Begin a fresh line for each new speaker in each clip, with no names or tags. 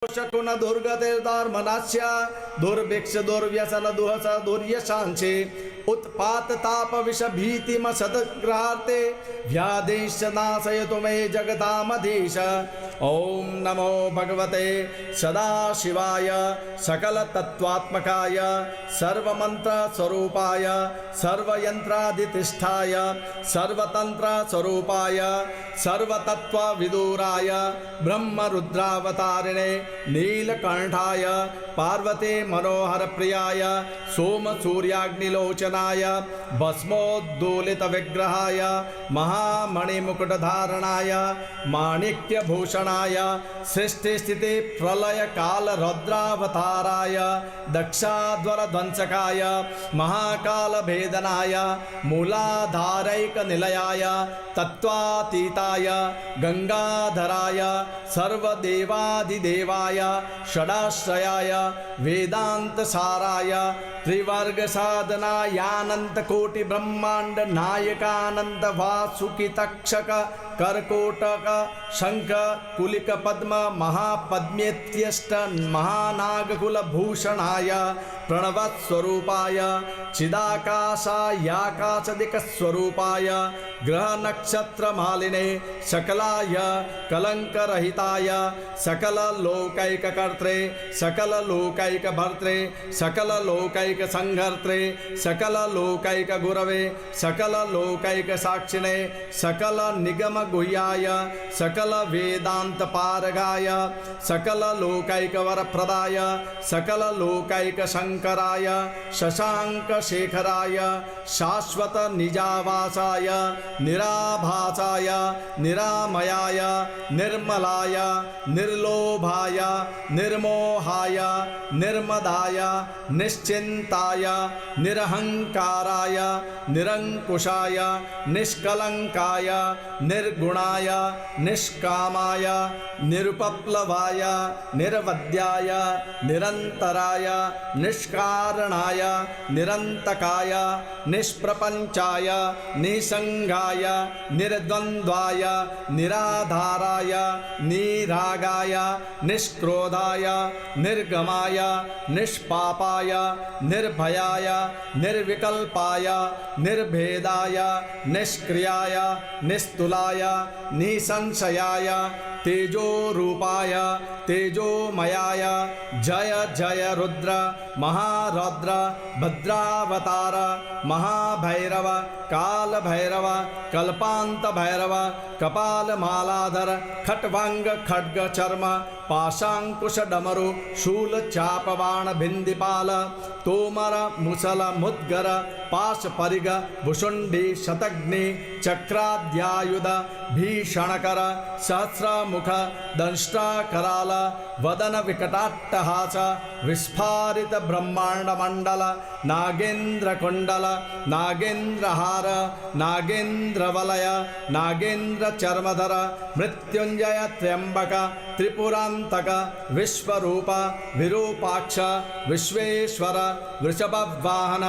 शकून दुर्गतिर्धर्मनास्य दुर्भिक्ष दुर्व्यसन दुहस दुर्यशांचे उत्पात ताप विष भीतिम सदग्रहार्थे व्यादेश नाशयतु मे जगतामधीश। ओम नमो भगवते सदाशिवाय सकल तत्वात्मकाय सर्वमंत्र स्वरूपाय सर्वयंत्राधिष्ठाय सर्वतंत्र स्वरूपाय सर्वतत्व विदुराय ब्रह्मरुद्रावतारिणे नीलकंठाय पार्वती मनोहर प्रियाय सोम सूर्याग्निलोचनाय भस्मोद्दोलित विग्रहाय महामणिमुकुटधारणाय माणिक्यभूषणाय सृष्टि स्थिति प्रलय काल रौद्रावताराय दक्षाध्वर ध्वंसकाय महाकाल भेदनाय मूलाधारैक निलयाय तत्वातीताय गंगाधराय सर्वदेवादिदेवाय षडाश्रयाय वेदांत साराय त्रिवर्ग साधनायानंत कोटि ब्रह्मांड नायकानंद वासुकी तक्षक कर्कोटक शंख कुलिक पद्म महापद्मेत्यष्ट महानागकुल भूषणाय प्रणवत् स्वरूपाय चिदाकाशायाकाशदिक स्वरूपाय ग्रह नक्षत्र मालिने सकलाय कलंक रहिताय सकल लोकैक कर्त्रे सकल लोकैक भर्त्रे सकल लोकैक संघर्त्रे सकल लोकैक गुरवे सकल लोकैक साक्षिणे सकल निगम गुह्याय सकल वेदांत पारगाय सकल लोकैक वरप्रदाय सकल लोकैक शंकराय शशांक शेखराय शाश्वत निजावासाय निराभासाय निरामयाय निर्मलाय निर्लोभाय निर्मोहाय निर्मदाय निश्चिंताय निरहंकाराय निरंकुशाय निष्कलंकाय निर्गुणाय निष्कामाय निरुपप्लवाय निर्वद्याय निरंतराय निष्कारणाय निरंतकाय निष्प्रपंचाय निसंगाय निर्द्वंद्वाय निराधाराय निरागाय निष्क्रोधाय निर्गमाय निष्पापाय निर्भयाय निर्विकल्पाय निर्भेदाय निष्क्रियाय निस्तुलाय निसंशयाय तेजो रूपाय तेजोमयाय जय जय रुद्र महारौद्र भद्रावतार महाभैरव काल भैरव कल्पांत भैरव कपाल मालाधर खट्वांग खड्ग चर्म पाशांकुश डमरु शूल चाप बाण भिंदिपाल तोमर मुसल मुद्गर पाश परिग भुषुंडी शतग्नि चक्राद्यायुध भीषणकर सहस्रमुख दंष्टाकराल वदन विकटाट्टहास विस्फारित ब्रह्मांड मंडल नागेंद्र कुंडल नागेंद्र हार नागेंद्र वलय नागेंद्र चर्मधर मृत्युंजय त्र्यंबक त्रिपुरांतक विश्वरूप विरूपाक्ष विश्वेश्वर वृषभवाहन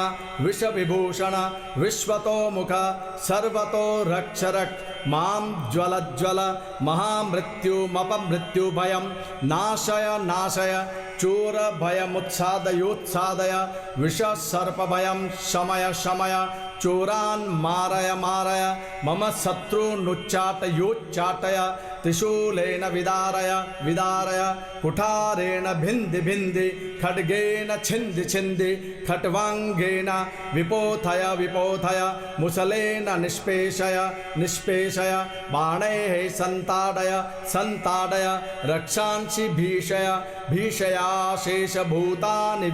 विषविभूषण विश्वतोमुख सर्वतो रक्षरक मां ज्वल ज्वल महामृत्युमपमृत्यु भयं नाशय नाशय चोर भयमुत्सादयोत्सादय विष सर्प भयं शमय शमय चोरान् मारय मारय मम शत्रुनुच्चाटयोच्चाटय त्रिशूलेन विदारय विदारय कुठारेण भिन्धि भिन्धि खड्गेन छिन्दि छिन्दि खट्वांगेन विपोथय विपोथय मुसलेन निष्पेषय निष्पेषय बाणैः संताडय संताडय रक्षांसि भीषय भीषयाशेषभूतानि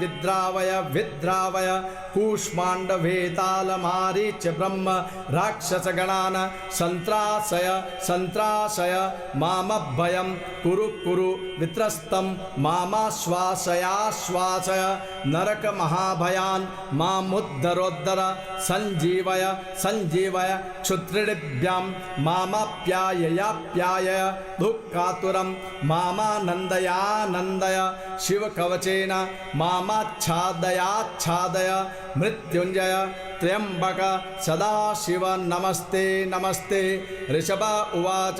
विद्रावय विद्रावय कूष्मांड वेताल मारीच ब्रह्म राक्षसगणान् संत्रासय संत्रासय मामभयं कुरु कुरु वित्रस्तं मामाश्वासयाश्वासय नरक महाभयान् मामुद्धरोद्धर संजीवय संजीवय क्षुत्रिभ्यां मामाप्याययाप्यायय दुःखातुरं मामानन्दयानन्दय शिवकवचेन मामाच्छादयाच्छादय मृत्युंजय त्र्यंबक सदाशिव नमस्ते नमस्ते। ऋषभ उवाच